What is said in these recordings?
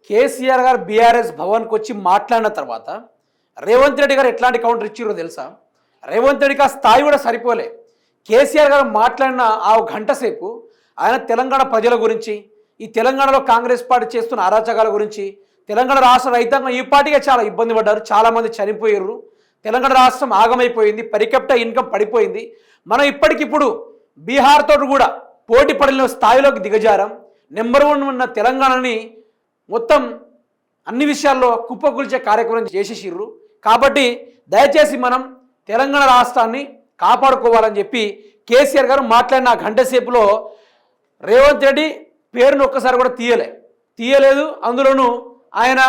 కేసీఆర్ గారు బీఆర్ఎస్ భవన్కి వచ్చి మాట్లాడిన తర్వాత రేవంత్ రెడ్డి గారు ఎట్లాంటి కౌంటర్ ఇచ్చిరో తెలుసా? రేవంత్ రెడ్డికి ఆ స్థాయి కూడా సరిపోలే. కేసీఆర్ గారు మాట్లాడిన ఆ గంట సేపు ఆయన తెలంగాణ ప్రజల గురించి, ఈ తెలంగాణలో కాంగ్రెస్ పార్టీ చేస్తున్న అరాచకాల గురించి, తెలంగాణ రాష్ట్ర రైతాంగం ఈ పార్టీగా చాలా ఇబ్బంది పడ్డారు, చాలామంది చనిపోయారు, తెలంగాణ రాష్ట్రం ఆగమైపోయింది, పరికెప్ట ఇన్కమ్ పడిపోయింది, మనం ఇప్పటికిప్పుడు బీహార్ తోటి కూడా పోటీ పడిన స్థాయిలోకి దిగజారం, నెంబర్ 1 ఉన్న తెలంగాణని మొత్తం అన్ని విషయాల్లో కుప్పకూల్చే కార్యక్రమం చేసేసిర్రు. కాబట్టి దయచేసి మనం తెలంగాణ రాష్ట్రాన్ని కాపాడుకోవాలని చెప్పి కేసీఆర్ గారు మాట్లాడిన ఆ గంట సేపులో రేవంత్ రెడ్డి పేరును ఒక్కసారి కూడా తీయలేదు. అందులోనూ ఆయన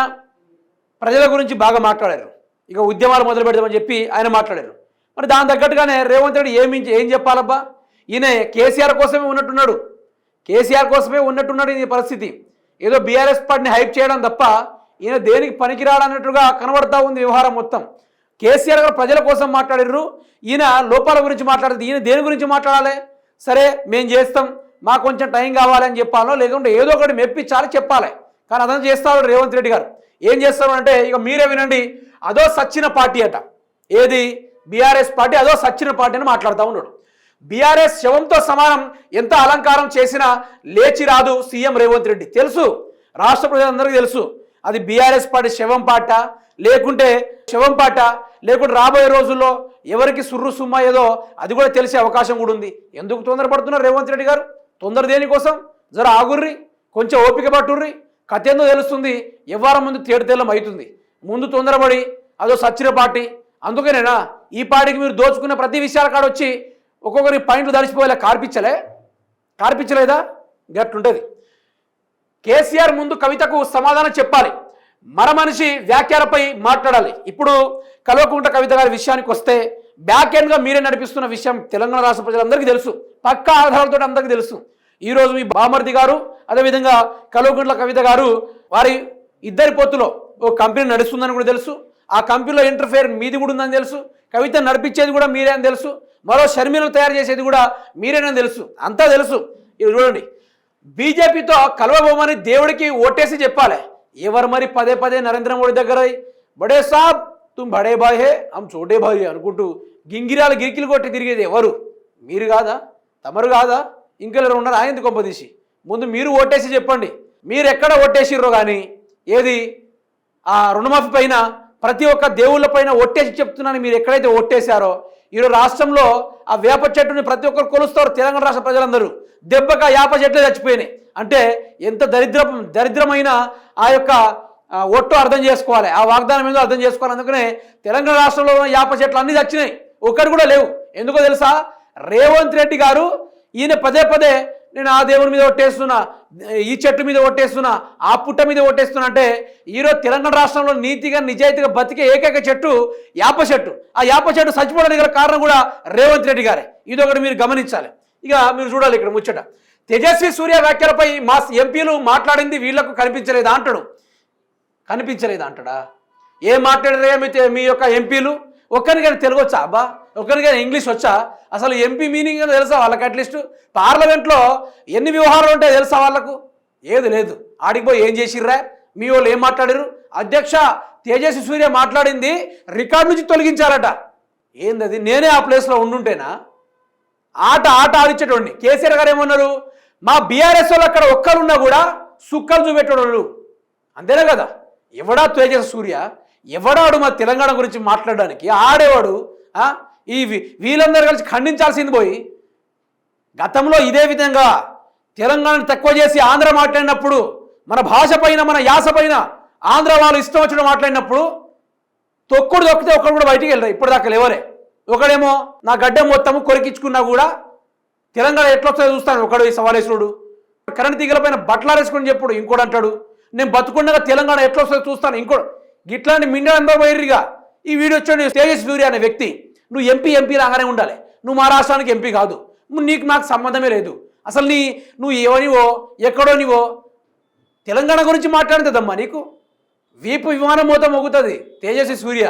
ప్రజల గురించి బాగా మాట్లాడారు. ఇక ఉద్యమాలు మొదలు పెడదామని చెప్పి ఆయన మాట్లాడారు. మరి దాని తగ్గట్టుగానే రేవంత్ రెడ్డి ఏం చెప్పాలబ్బా? ఈయన కేసీఆర్ కోసమే ఉన్నట్టున్నాడు ఈ పరిస్థితి. ఏదో బీఆర్ఎస్ పార్టీని హైప్ చేయడం తప్ప ఈయన దేనికి పనికిరాడన్నట్టుగా కనబడతా ఉంది వ్యవహారం మొత్తం. కేసీఆర్ గారు ప్రజల కోసం మాట్లాడారు, ఈయన లోపాల గురించి మాట్లాడుతుంది. ఈయన దేని గురించి మాట్లాడాలి? సరే మేము చేస్తాం, మాకు కొంచెం టైం కావాలని చెప్పాలో, లేకుంటే ఏదో ఒకటి మెప్పించాలి చెప్పాలి. కానీ అతను చేస్తాడు రేవంత్ రెడ్డి గారు. ఏం చేస్తాడు అంటే, ఇక మీరే వినండి, అదో సచ్చిన పార్టీ అట. ఏది? బీఆర్ఎస్ పార్టీ అదో సచ్చిన పార్టీ అని మాట్లాడుతూ ఉన్నాడు. బీఆర్ఎస్ శవంతో సమానం, ఎంత అలంకారం చేసినా లేచి రాదు సీఎం రేవంత్ రెడ్డి. తెలుసు, రాష్ట్ర ప్రజలందరికీ తెలుసు. అది బీఆర్ఎస్ పార్టీ శవం పాట, లేకుంటే రాబోయే రోజుల్లో ఎవరికి సుర్రు సుమ్మ ఏదో అది కూడా తెలిసే అవకాశం కూడా ఉంది. ఎందుకు తొందరపడుతున్నారు రేవంత్ రెడ్డి గారు? తొందర దేనికోసం? జర ఆగుర్రి, కొంచెం ఓపిక పట్టుర్రి, కథ ఏందో తెలుస్తుంది. ఎవ్వరం ముందు తేడతెల్లం అవుతుంది. ముందు తొందరపడి అదో సచ్చిన పార్టీ. అందుకనేనా ఈ పార్టీకి మీరు దోచుకున్న ప్రతి విషయాల కాడ వచ్చి ఒక్కొక్కరి పాయింట్లు దడిచిపోయేలా కార్పించలేదా? గట్టుంటుంది. కేసీఆర్ ముందు కవితకు సమాధానం చెప్పాలి, మన మనిషి వ్యాఖ్యలపై మాట్లాడాలి. ఇప్పుడు కల్వకుంట్ల కవిత గారి విషయానికి వస్తే, బ్యాక్ ఎండ్గా మీరే నడిపిస్తున్న విషయం తెలంగాణ రాష్ట్ర ప్రజలందరికీ తెలుసు, పక్కా ఆధారాలతో అందరికీ తెలుసు. ఈరోజు మీ బామర్ది గారు, అదేవిధంగా కల్వకుంట్ల కవిత గారు, వారి ఇద్దరి పొత్తులో ఓ కంపెనీ నడుస్తుందని కూడా తెలుసు. ఆ కంపెనీలో ఇంటర్ఫేర్ మీది కూడా ఉందని తెలుసు. కవిత నడిపించేది కూడా మీరే అని తెలుసు. మరో షర్మిలను తయారు చేసేది కూడా మీరేనని తెలుసు. అంతా తెలుసు. ఇది చూడండి, బీజేపీతో కలవబోమని దేవుడికి ఓటేసి చెప్పాలి. ఎవరు మరి పదే నరేంద్ర మోడీ దగ్గర బడే సాబ్ తుమ్ బడే బాయ్ హే హమ్ చోటే బాయ్ అనుకుంటూ గిరికిలు కొట్టి తిరిగేది ఎవరు? మీరు కాదా? తమరు కాదా? ఇంకెవరు ఉన్నారు? ఆయన కొంపదీసి ముందు మీరు ఓటేసి చెప్పండి. మీరు ఎక్కడ ఓటేసిర్రో కానీ, ఏది ఆ రుణమాఫీ పైన, ప్రతి ఒక్క దేవుళ్ళ పైన ఒట్టేసి చెప్తున్నాను. మీరు ఎక్కడైతే ఒట్టేశారో ఈరోజు రాష్ట్రంలో ఆ వేప చెట్టుని ప్రతి ఒక్కరు కొలుస్తారు. తెలంగాణ రాష్ట్ర ప్రజలందరూ దెబ్బగా వేప చెట్లు చచ్చిపోయినాయి అంటే ఎంత దరిద్రమైన ఆ యొక్క ఒట్టు అర్థం చేసుకోవాలి, ఆ వాగ్దానం ఏదో అర్థం చేసుకోవాలి. అందుకనే తెలంగాణ రాష్ట్రంలో ఉన్న వేప చెట్లు అన్నీ చచ్చినాయి, ఒక్కటి కూడా లేవు. ఎందుకో తెలుసా? రేవంత్ రెడ్డి గారు ఈయన పదే నేను ఆ దేవుని మీద ఒట్టేస్తున్నా, ఈ చెట్టు మీద ఒట్టేస్తున్నా, ఆ పుట్ట మీద ఒట్టేస్తున్నా అంటే, ఈరోజు తెలంగాణ రాష్ట్రంలో నీతిగా నిజాయితీగా బతికే ఏకైక చెట్టు యాప చెట్టు. ఆ యాప చెట్టు చచ్చిపోవడానికి గల కారణం కూడా రేవంత్ రెడ్డి గారే. ఇదొకటి మీరు గమనించాలి. ఇక మీరు చూడాలి ఇక్కడ ముచ్చట. తేజస్వి సూర్య వ్యాఖ్యలపై మా ఎంపీలు మాట్లాడింది వీళ్లకు కనిపించలేదా అంటాడా? ఏం మాట్లాడారే మీ యొక్క ఎంపీలు? ఒక్కరికైనా తెలుగు వచ్చా అబ్బా? ఒక్కరికైనా ఇంగ్లీష్ వచ్చా? అసలు ఎంపీ మీనింగ్ ఏదో తెలుసా వాళ్ళకి? అట్లీస్ట్ పార్లమెంట్లో ఎన్ని వ్యవహారాలు ఉంటాయో తెలుసా వాళ్ళకు? ఏది లేదు. ఆడికి పోయి ఏం చేసిర్రా? మీ వాళ్ళు ఏం మాట్లాడారు? అధ్యక్ష, తేజస్వి సూర్య మాట్లాడింది రికార్డు నుంచి తొలగించారట. ఏందది? నేనే ఆ ప్లేస్లో ఉండుంటేనా ఆట ఆడిచ్చేటోండి. కేసీఆర్ గారు ఏమన్నారు? మా బీఆర్ఎస్ వాళ్ళు అక్కడ ఒక్కరున్నా కూడా సుక్కలు చూపెట్టేవాళ్ళు. అంతేనా కదా? ఎవడా తేజస్వి సూర్య? ఎవడాడు మా తెలంగాణ గురించి మాట్లాడడానికి? ఆడేవాడు. ఈ వీళ్ళందరూ కలిసి ఖండించాల్సింది పోయి, గతంలో ఇదే విధంగా తెలంగాణను తక్కువ చేసి ఆంధ్ర మాట్లాడినప్పుడు, మన భాష పైన, మన యాస పైన ఆంధ్ర వాళ్ళు ఇష్టం వచ్చిన మాట్లాడినప్పుడు తొక్కుడు తొక్కితే ఒక్కడు కూడా బయటికి వెళ్ళరు. ఇప్పటిదాకా లేవరే. ఒకడేమో నా గడ్డ మొత్తము కొరికించుకున్నా కూడా తెలంగాణ ఎట్లా వస్తుందో చూస్తాను ఒకడు, ఈ సవాలేశ్వరుడు. కరెంట్ తీగల పైన బట్టలారేసుకుని చెప్పుడు ఇంకోటి అంటాడు, నేను బతుకుండగా తెలంగాణ ఎట్లా వస్తుందో చూస్తాను ఇంకోటి. ఇట్లాంటి మిండలందరూ పోయిర్రిగా. ఈ వీడియో వచ్చాడు తేజస్వి సూర్య అనే వ్యక్తి. నువ్వు ఎంపీ లాగానే ఉండాలి. నువ్వు మా రాష్ట్రానికి ఎంపీ కాదు. నీకు నాకు సంబంధమే లేదు. అసలు నువ్వు ఎవరివో ఎక్కడో నీవో తెలంగాణ గురించి మాట్లాడుతుందమ్మా నీకు. వీపు విమానం మోత మోగుతుంది తేజస్వి సూర్య.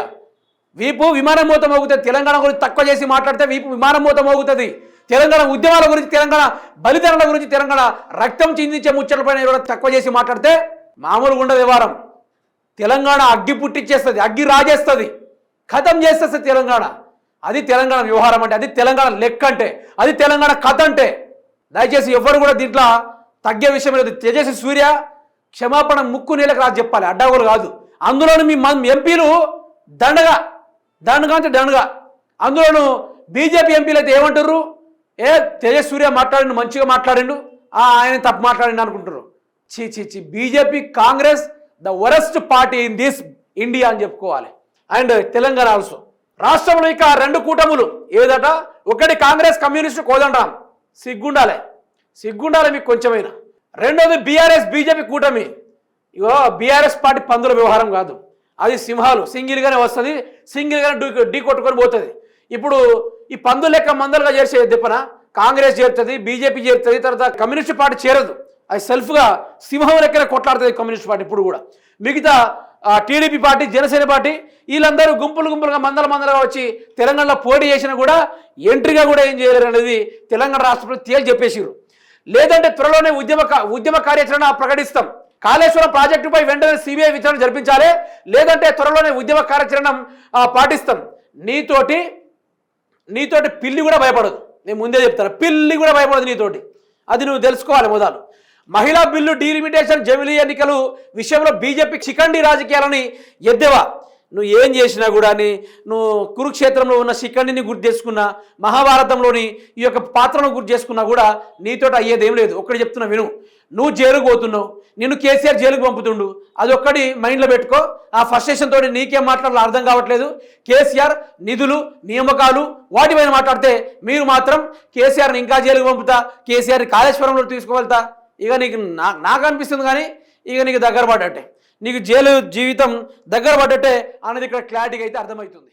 వీపు విమానం మోత మోగుతుంది. తెలంగాణ గురించి తక్కువ చేసి మాట్లాడితే వీపు విమానం మోత మోగుతుంది. తెలంగాణ ఉద్యమాల గురించి, తెలంగాణ బలిదానాల గురించి, తెలంగాణ రక్తం చిందించే ముచ్చట్లపైన తక్కువ చేసి మాట్లాడితే మామూలుగా ఉండదు వ్యవహారం. తెలంగాణ అగ్గి పుట్టించేస్తుంది, అగ్గి రాజేస్తుంది, ఖతం చేస్తుంది తెలంగాణ. అది తెలంగాణ వ్యవహారం అంటే, అది తెలంగాణ లెక్క అంటే, అది తెలంగాణ కథ అంటే. దయచేసి ఎవరు కూడా దీంట్లో తగ్గే విషయం లేదు. తేజస్వి సూర్య క్షమాపణ ముక్కు నీళ్ళకి రాజు చెప్పాలి, అడ్డాగోలు కాదు. అందులోను మీ ఎంపీలు దండగా అంటే దండగా. అందులోను బీజేపీ ఎంపీలు అయితే ఏమంటారు, తేజస్వి సూర్య మాట్లాడిండు, మంచిగా మాట్లాడిండు, ఆయన తప్పు మాట్లాడిండు అనుకుంటారు. చీ BJP Congress the worst party in this India అని చెప్పుకోవాలి. And Telangana also. రాష్ట్రంలో ఇక 2 కూటములు ఏదట, ఒకటి కాంగ్రెస్ కమ్యూనిస్టు కోదండాం, సిగ్గుండాలి మీకు కొంచెమైనా. రెండోది బీఆర్ఎస్ బీజేపీ కూటమి. ఇగో బీఆర్ఎస్ పార్టీ పందుల వ్యవహారం కాదు, అది సింహాలు, సింగిల్గానే వస్తుంది, సింగిల్గానే ఢీ కొట్టుకొని పోతుంది. ఇప్పుడు ఈ పందు లెక్క మందలుగా చేసే దెప్పన కాంగ్రెస్ చేరుతుంది, బీజేపీ చేరుతుంది, తర్వాత కమ్యూనిస్ట్ పార్టీ చేరదు. అది సెల్ఫ్గా సింహం లెక్కన కొట్లాడుతుంది కమ్యూనిస్ట్ పార్టీ. ఇప్పుడు కూడా మిగతా టీడీపీ పార్టీ, జనసేన పార్టీ వీళ్ళందరూ గుంపులుగా మందలుగా వచ్చి తెలంగాణలో పోటీ చేసినా కూడా ఎంట్రీగా కూడా ఏం చేయలేరు అనేది తెలంగాణ రాష్ట్రంలో తేల్చి చెప్పేసారు. లేదంటే త్వరలోనే ఉద్యమ కార్యాచరణ ప్రకటిస్తాం, కాళేశ్వరం ప్రాజెక్టుపై వెంటనే సిబిఐ విచారణ జరిపించాలి, లేదంటే త్వరలోనే ఉద్యమ కార్యాచరణ పాటిస్తాం. నీతోటి పిల్లి కూడా భయపడదు, నేను ముందే చెప్తాను, పిల్లి కూడా భయపడదు నీతోటి. అది నువ్వు తెలుసుకోవాలి మొదలు. మహిళా బిల్లు, డీలిమిటేషన్, జమిలీ ఎన్నికలు విషయంలో బీజేపీ శిఖండి రాజకీయాలని ఎద్దేవా. నువ్వు ఏం చేసినా కూడా నువ్వు కురుక్షేత్రంలో ఉన్న శిఖండిని గుర్తు చేసుకున్నా, మహాభారతంలోని ఈ యొక్క పాత్రను గుర్తు చేసుకున్నా కూడా నీతోటి అయ్యేదేం లేదు. ఒక్కటి చెప్తున్నా విను, నువ్వు జైలుకు పోతున్నావు, నిన్ను కేసీఆర్ జైలుకు పంపుతుండు, అది ఒక్కటి మైండ్లో పెట్టుకో. ఆ ఫ్రస్ట్రేషన్ తోటి నీకేం మాట్లాడాలో అర్థం కావట్లేదు. కేసీఆర్ నిధులు, నియామకాలు వాటిపైన మాట్లాడితే మీరు మాత్రం కేసీఆర్ని ఇంకా జైలుకు పంపుతా, కేసీఆర్ని కాళేశ్వరంలో తీసుకువెళ్తా. ఇక నీకు నాకు అనిపిస్తుంది కానీ ఇక నీకు దగ్గర పడ్డట్టే, నీకు జైలు జీవితం దగ్గర పడ్డట్టే అనేది ఇక్కడ క్లారిటీగా అయితే అర్థమవుతుంది.